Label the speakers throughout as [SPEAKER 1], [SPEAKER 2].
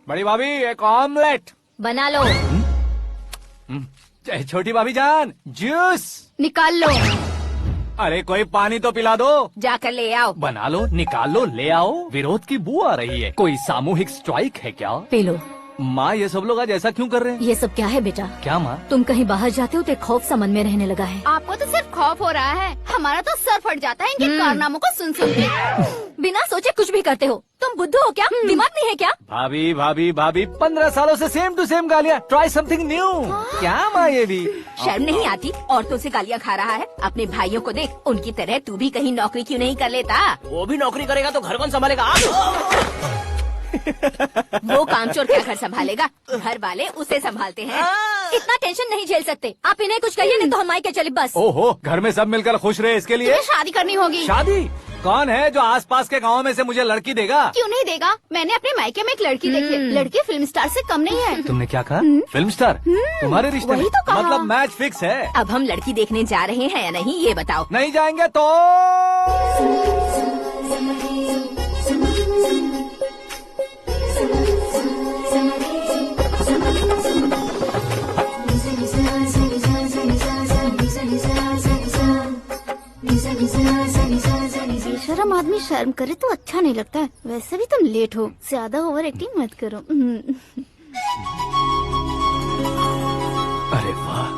[SPEAKER 1] बड़ी भाभी एक ऑमलेट
[SPEAKER 2] बना लो।
[SPEAKER 1] छोटी भाभी जान जूस
[SPEAKER 2] निकाल लो।
[SPEAKER 1] अरे कोई पानी तो पिला दो।
[SPEAKER 2] जाकर ले आओ।
[SPEAKER 1] बना लो, निकाल लो, ले आओ। विरोध की बू आ रही है। कोई सामूहिक स्ट्राइक है क्या?
[SPEAKER 2] P low.
[SPEAKER 1] माँ ये सब लोग आज ऐसा क्यों कर रहे हैं?
[SPEAKER 2] ये सब क्या है बेटा?
[SPEAKER 1] क्या माँ?
[SPEAKER 2] तुम कहीं बाहर जाते हो तो एक खौफ सा मन में रहने लगा है।
[SPEAKER 3] आपको तो सिर्फ खौफ हो रहा है, हमारा तो सर फट जाता है इनके कारनामों को सुन सुन के।
[SPEAKER 2] बिना सोचे कुछ भी करते हो। तुम बुद्धू हो क्या? दिमाग नहीं है क्या?
[SPEAKER 1] भाभी भाभी भाभी 15 सालों से सेम टू सेम गालियाँ। Try something new. क्या माँ ये भी?
[SPEAKER 2] शर्म नहीं आती? औरतों से गालियाँ खा रहा है। अपने भाइयों को देख, उनकी तरह तू भी कहीं नौकरी क्यों नहीं कर लेता?
[SPEAKER 4] वो भी नौकरी करेगा तो घर कौन संभालेगा?
[SPEAKER 2] वो कामचोर क्या घर संभालेगा? घर वाले उसे संभालते हैं। इतना टेंशन नहीं झेल सकते। आप इन्हें कुछ कहिए नहीं तो हम मायके चले बस।
[SPEAKER 1] ओहो, घर में सब मिलकर खुश रहे इसके लिए।
[SPEAKER 3] तुम्हें शादी करनी होगी।
[SPEAKER 1] शादी? कौन है जो आसपास के गाँव में से मुझे लड़की देगा?
[SPEAKER 3] क्यों नहीं देगा? मैंने अपने मायके में एक लड़की देखी है। लड़की फिल्म स्टार से कम नहीं है।
[SPEAKER 1] तुमने क्या कहा? Film star? तुम्हारे रिश्ते
[SPEAKER 3] वही
[SPEAKER 1] में?
[SPEAKER 3] तो कहा।
[SPEAKER 1] मतलब मैच फिक्स है?
[SPEAKER 2] अब हम लड़की देखने जा रहे हैं या नहीं ये बताओ।
[SPEAKER 1] नहीं जाएंगे तो?
[SPEAKER 3] बेशरम आदमी शर्म करे तो अच्छा नहीं लगता है। वैसे भी तुम लेट हो, ज्यादा ओवर एक्टिंग मत करो।
[SPEAKER 1] अरे वाह,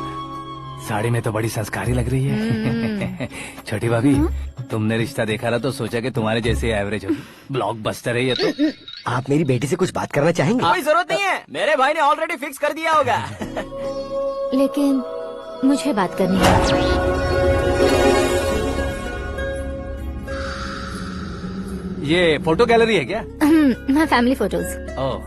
[SPEAKER 1] साड़ी में तो बड़ी संस्कारी लग रही है। छोटी भाभी, तुमने रिश्ता देखा ना तो सोचा कि तुम्हारे जैसे एवरेज होगी। ब्लॉकबस्टर है ये तो।
[SPEAKER 4] आप मेरी बेटी से कुछ बात करना चाहेंगे? कोई जरूरत नहीं है, मेरे भाई ने ऑलरेडी फिक्स कर दिया होगा।
[SPEAKER 2] लेकिन मुझे बात करनी है।
[SPEAKER 1] ये फोटो गैलरी है क्या?
[SPEAKER 2] मैं फैमिली फोटोज।
[SPEAKER 1] ओह,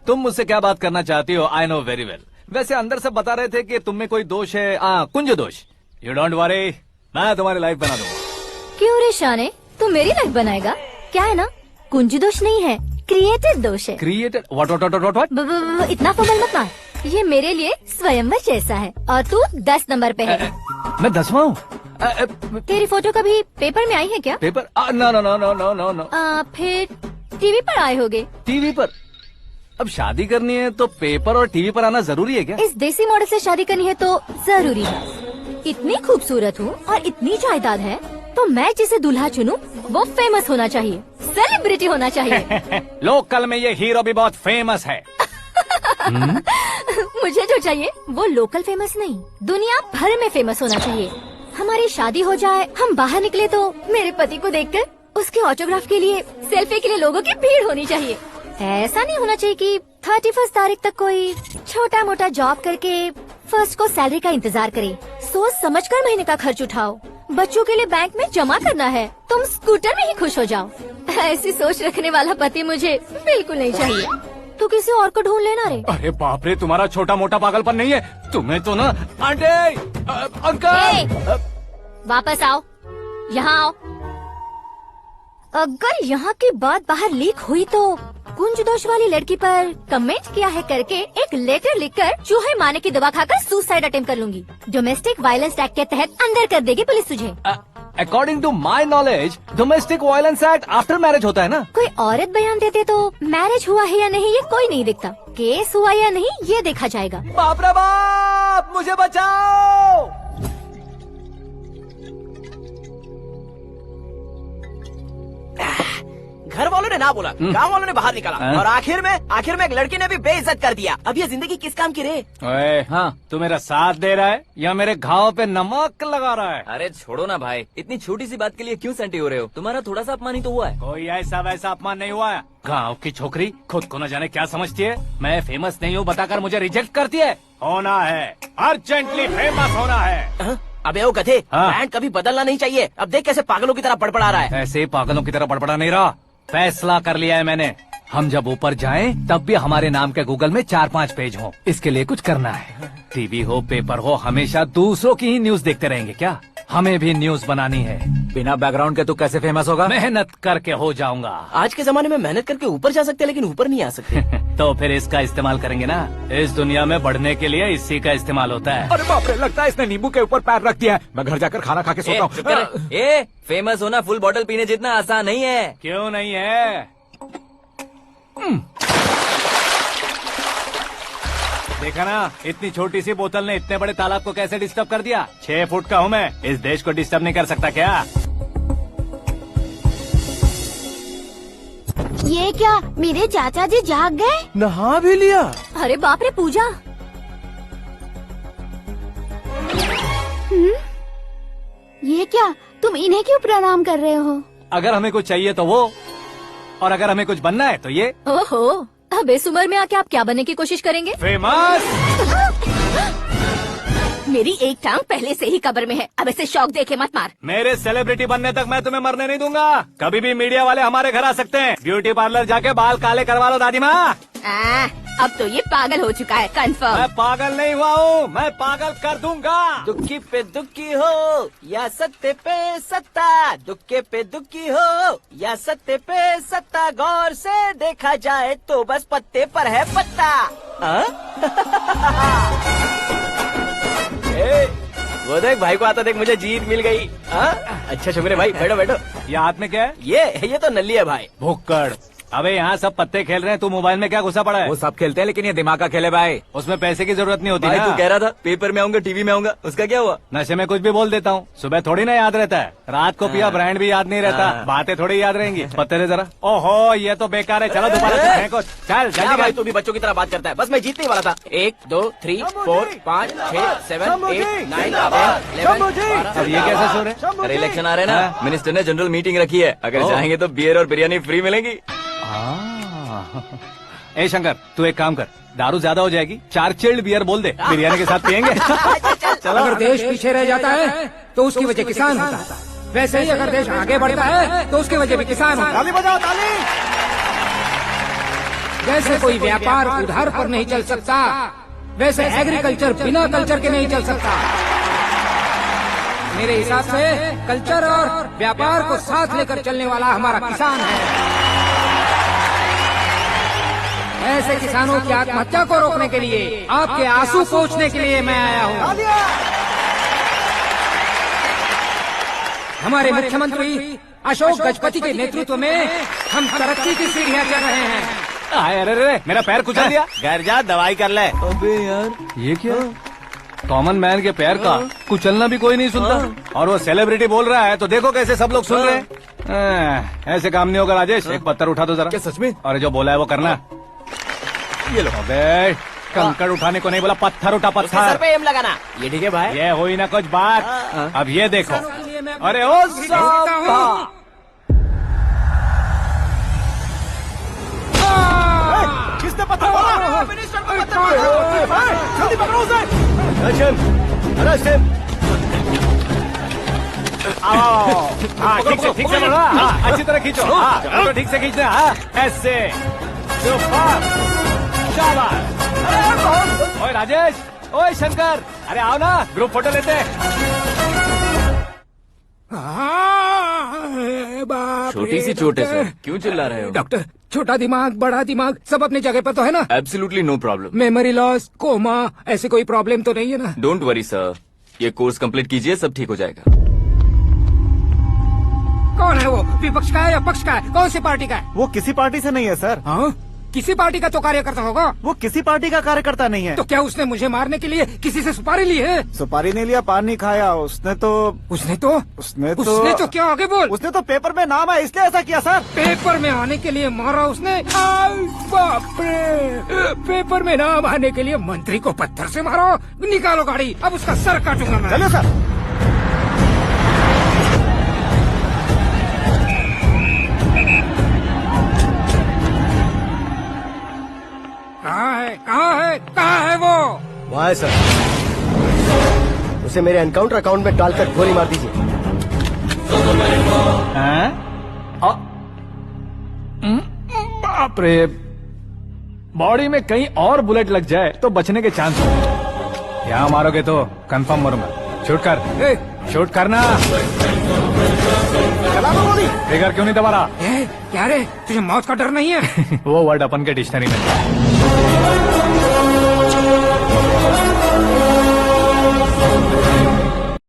[SPEAKER 1] तुम मुझसे क्या बात करना चाहती हो? I know very well. वैसे अंदर से बता रहे थे कि तुम में कोई दोष है। कुंज दोष। यू डोंट वरी, मैं तुम्हारी लाइफ बना दूंगा।
[SPEAKER 2] क्यों रे शाने, तू मेरी लाइफ बनाएगा? क्या है ना, कुंज दोष नहीं है, क्रिएटेड दोष है।
[SPEAKER 1] क्रिएटेड? व्हाट?
[SPEAKER 2] इतना फमल मत मार। ये मेरे लिए स्वयंवर जैसा है और तू 10 नंबर पे है।
[SPEAKER 1] मैं 10वां हूँ?
[SPEAKER 2] तेरी फोटो कभी पेपर में आई है क्या?
[SPEAKER 1] Paper? No no no no no no no.
[SPEAKER 2] फिर टीवी पर आए होगे।
[SPEAKER 1] टीवी पर? अब शादी करनी है तो पेपर और टीवी पर आना जरूरी है क्या?
[SPEAKER 2] इस देसी मॉडल से शादी करनी है तो जरूरी है। इतनी खूबसूरत हूँ और इतनी जायदाद है तो मैं जिसे दूल्हा चुनूं वो फेमस होना चाहिए, सेलिब्रिटी होना चाहिए।
[SPEAKER 1] लोकल में ये हीरो भी बहुत फेमस है।
[SPEAKER 2] मुझे जो चाहिए वो लोकल फेमस नहीं, दुनिया भर में फेमस होना चाहिए। हमारी शादी हो जाए, हम बाहर निकले तो मेरे पति को देखकर उसके ऑटोग्राफ के लिए, सेल्फी के लिए लोगों की भीड़ होनी चाहिए। ऐसा नहीं होना चाहिए कि 31 तारीख तक कोई छोटा मोटा जॉब करके फर्स्ट को सैलरी का इंतजार करे। सोच समझकर महीने का खर्च उठाओ। बच्चों के लिए बैंक में जमा करना है, तुम स्कूटर में ही खुश हो जाओ। ऐसी सोच रखने वाला पति मुझे बिल्कुल नहीं चाहिए। तू किसी और को ढूंढ लेना रे।
[SPEAKER 1] अरे बाप रे, तुम्हारा छोटा मोटा पागलपन नहीं है। तुम्हें तो ना आंटी, अंकल।
[SPEAKER 2] वापस आओ, यहाँ आओ। अगर यहाँ की बात बाहर लीक हुई तो कुंज दोष वाली लड़की पर कमेंट किया है करके एक लेटर लिखकर चूहे मारने की दवा खाकर सुसाइड अटेम्प्ट कर लूंगी। डोमेस्टिक वायलेंस एक्ट के तहत अंदर कर देगी पुलिस तुझे।
[SPEAKER 1] According to my knowledge domestic violence act after marriage होता है ना?
[SPEAKER 2] कोई औरत बयान देते तो मैरिज हुआ है या नहीं ये कोई नहीं देखता, केस हुआ या नहीं ये देखा जाएगा।
[SPEAKER 1] बाप रे बाप, मुझे बचाओ।
[SPEAKER 4] घर वालों ने ना बोला, गांव वालों ने बाहर निकाला और आखिर में एक लड़की ने भी बेइज्जत कर दिया। अब ये जिंदगी किस काम की रे?
[SPEAKER 1] ओए, हाँ, तू मेरा साथ दे रहा है या मेरे घाव पे नमक लगा रहा है?
[SPEAKER 5] अरे छोड़ो ना भाई, इतनी छोटी सी बात के लिए क्यों सैंटी हो रहे हो? तुम्हारा थोड़ा सा अपमान ही तो हुआ है।
[SPEAKER 1] कोई ऐसा वैसा अपमान नहीं हुआ है। गाँव की छोकरी खुद को न जाने क्या समझती है। मैं फेमस नहीं हूँ बताकर मुझे रिजेक्ट करती है। होना है, अर्जेंटली फेमस होना है।
[SPEAKER 4] अबे वो गधे,
[SPEAKER 1] हाँ।
[SPEAKER 4] ब्रांड कभी बदलना नहीं चाहिए। अब देख कैसे पागलों की तरह बड़बड़ा रहा है।
[SPEAKER 1] ऐसे पागलों की तरह बड़बड़ा नहीं रहा। फैसला कर लिया है मैंने। हम जब ऊपर जाएं तब भी हमारे नाम के गूगल में 4-5 पेज हो। इसके लिए कुछ करना है। टीवी हो पेपर हो, हमेशा दूसरों की ही न्यूज देखते रहेंगे क्या? हमें भी न्यूज बनानी है।
[SPEAKER 6] बिना बैकग्राउंड के तू कैसे फेमस होगा?
[SPEAKER 1] मेहनत करके हो जाऊंगा।
[SPEAKER 4] आज के जमाने में मेहनत करके ऊपर जा सकते हैं लेकिन ऊपर नहीं आ सकते।
[SPEAKER 1] तो फिर इसका इस्तेमाल करेंगे ना। इस दुनिया में बढ़ने के लिए इसी का इस्तेमाल होता है।
[SPEAKER 6] अरे बाप रे, लगता है इसने नींबू के ऊपर पैर रख दिया है। मैं घर जाकर खाना खा के सोता
[SPEAKER 5] चुप कर।
[SPEAKER 6] हूँ।
[SPEAKER 5] फेमस होना फुल बॉटल पीने जितना आसान नहीं है।
[SPEAKER 1] क्यों नहीं है? देखा ना, इतनी छोटी सी बोतल ने इतने बड़े तालाब को कैसे डिस्टर्ब कर दिया। 6 फुट का हूँ मैं, इस देश को डिस्टर्ब नहीं कर सकता क्या?
[SPEAKER 3] ये क्या, मेरे चाचा जी जाग गए?
[SPEAKER 4] नहा भी लिया।
[SPEAKER 2] अरे बाप रे पूजा,
[SPEAKER 3] ये क्या, तुम इन्हें क्यों प्रणाम कर रहे हो?
[SPEAKER 1] अगर हमें कुछ चाहिए तो वो, और अगर हमें कुछ बनना है तो ये।
[SPEAKER 2] ओहो, अब इस उम्र में आके आप क्या बनने की कोशिश करेंगे?
[SPEAKER 1] फेमस।
[SPEAKER 2] मेरी एक टांग पहले से ही कब्र में है, अब इसे शौक देके मत मार।
[SPEAKER 1] मेरे सेलिब्रिटी बनने तक मैं तुम्हें मरने नहीं दूंगा। कभी भी मीडिया वाले हमारे घर आ सकते हैं। ब्यूटी पार्लर जाके बाल काले करवा लो दादी माँ।
[SPEAKER 2] अब तो ये पागल हो चुका है, कंफर्म।
[SPEAKER 1] मैं पागल नहीं हुआ हूँ, मैं पागल कर दूंगा।
[SPEAKER 4] दुखी पे दुखी हो या सत्य पे सत्ता, दुखे पे दुखी हो या सत्य पे सत्ता, गौर से देखा जाए तो बस पत्ते पर है पत्ता। वो देख भाई को आता देख, मुझे जीत मिल गई। अच्छा शुक्र भाई, बैठो बैठो।
[SPEAKER 1] ये हाथ में क्या है?
[SPEAKER 4] ये तो नल्ली है भाई।
[SPEAKER 1] भुक्कड़। अबे यहाँ सब पत्ते खेल रहे हैं, तू मोबाइल में क्या घुसा पड़ा है?
[SPEAKER 6] वो सब खेलते हैं लेकिन ये दिमाग का खेल है भाई।
[SPEAKER 1] उसमें पैसे की जरूरत नहीं होती
[SPEAKER 5] भाई
[SPEAKER 1] ना।
[SPEAKER 5] तू कह रहा था पेपर में आऊंगा, टीवी में आऊंगा, उसका क्या हुआ?
[SPEAKER 1] नशे में कुछ भी बोल देता हूँ, सुबह थोड़ी ना याद रहता है। रात को पिया ब्रांड भी याद नहीं रहता, बातें थोड़ी याद रहेंगी। पत्ते दे जरा। ओहो, ये तो बेकार है, चलो दोबारा से फेंको। चल
[SPEAKER 4] क्या
[SPEAKER 1] जल्दी
[SPEAKER 4] भाई,
[SPEAKER 1] कर।
[SPEAKER 4] तू भी बच्चों की तरह बात करता है। बस मैं जीतने ही वाला था। 1 2 3 4 5 6 7 8 9 10 11
[SPEAKER 1] अब ये कैसे सो रहे?
[SPEAKER 5] अरे इलेक्शन आ रहे हैं ना, मिनिस्टर ने जनरल मीटिंग रखी है, अगर जाएंगे तो बियर और बिरयानी फ्री मिलेगी।
[SPEAKER 1] ए शंकर, तू एक काम कर, दारू ज्यादा हो जाएगी, 4 चिल्ड बियर बोल दे, बिरयानी के साथ पियेंगे। चलो।
[SPEAKER 7] अगर देश पीछे रह जाता है तो उसकी वजह किसान होता है, वैसे ही अगर देश आगे बढ़ता है तो उसकी वजह भी किसान होता है।
[SPEAKER 1] ताली बजाओ, ताली।
[SPEAKER 7] जैसे कोई व्यापार उधार पर नहीं चल सकता, वैसे एग्रीकल्चर बिना कल्चर के नहीं चल सकता। मेरे हिसाब से कल्चर और व्यापार को साथ लेकर चलने वाला हमारा किसान है। ऐसे किसानों की आत्महत्या को रोकने के लिए, आपके आंसू पोंछने के लिए मैं आया हूँ। हमारे मुख्यमंत्री अशोक गजपति के नेतृत्व में हम तरक्की की सीढ़ियाँ चढ़ रहे हैं।
[SPEAKER 1] अरे अरे, मेरा पैर कुचल दिया।
[SPEAKER 4] घर जा, दवाई कर ले।
[SPEAKER 5] अबे यार,
[SPEAKER 1] ये क्या? कॉमन मैन के पैर का कुचलना भी कोई नहीं सुनता, और वो सेलिब्रिटी बोल रहा है तो देखो कैसे सब लोग सुन रहे हैं। ऐसे काम नहीं होगा राजेश, एक पत्थर उठा दो जरा।
[SPEAKER 5] क्या सच में?
[SPEAKER 1] और जो बोला है वो करना। ये लो। अबे कंकड़ उठाने को नहीं बोला, पत्थर उठा,
[SPEAKER 4] उसके सर
[SPEAKER 1] पत्थर।
[SPEAKER 4] पे एम लगाना। ये ठीक है भाई।
[SPEAKER 1] ये हुई ना कुछ बात। अब ये देखो। अरे ओ साहब, किसने पत्थर मारा? मिनिस्टर को पत्थर मारा। जल्दी पकड़ो उसे। आओ, हाँ ठीक से पकड़ो, हाँ अच्छी तरह खींचो, हाँ तो ठीक से खींचना, हाँ ऐसे। सुपर, शाबाश। ओए राजेश, ओए शंकर, अरे आओ ना, ग्रुप फोटो लेते हैं।
[SPEAKER 5] छोटी सी चोट है सर, क्यों चिल्ला रहे हो?
[SPEAKER 7] डॉक्टर, छोटा दिमाग बड़ा दिमाग सब अपनी जगह पर तो है ना?
[SPEAKER 5] Absolutely no problem.
[SPEAKER 7] Memory loss, coma, ऐसी कोई प्रॉब्लम तो नहीं है ना?
[SPEAKER 5] डोंट वरी सर, ये कोर्स कंप्लीट कीजिए, सब ठीक हो जाएगा।
[SPEAKER 7] कौन है वो, विपक्ष का है या पक्ष का है, कौन सी पार्टी का है?
[SPEAKER 8] वो किसी पार्टी से नहीं है सर।
[SPEAKER 7] हाँ? किसी पार्टी का तो कार्यकर्ता होगा।
[SPEAKER 8] वो किसी पार्टी का कार्यकर्ता नहीं है।
[SPEAKER 7] तो क्या उसने मुझे मारने के लिए किसी से सुपारी ली है?
[SPEAKER 8] सुपारी नहीं लिया, पान नहीं खाया। उसने तो
[SPEAKER 7] क्या आगे बोल?
[SPEAKER 8] उसने तो पेपर में नाम है इसलिए ऐसा किया सर।
[SPEAKER 7] पेपर में आने के लिए मारा उसने? बाप रे, पेपर में नाम आने के लिए मंत्री को पत्थर से मारो। निकालो गाड़ी, अब उसका सर काटूंगा मैं।
[SPEAKER 8] चलो सर।
[SPEAKER 7] कहाँ है वो?
[SPEAKER 9] वहाँ है सर, उसे मेरे एनकाउंटर अकाउंट में डालकर गोली मार दीजिए।
[SPEAKER 1] बाप रे, बॉडी में कहीं और बुलेट लग जाए तो बचने के चांस हो। यहाँ मारोगे तो कंफर्म मरूंगा। शूट कर, शूट करना।
[SPEAKER 8] चला दो गोली।
[SPEAKER 1] ट्रिगर क्यों नहीं दबा रहा?
[SPEAKER 7] क्या रे तुझे मौत का डर नहीं है?
[SPEAKER 1] वो वर्ड अपन के डिक्शनरी में नहीं।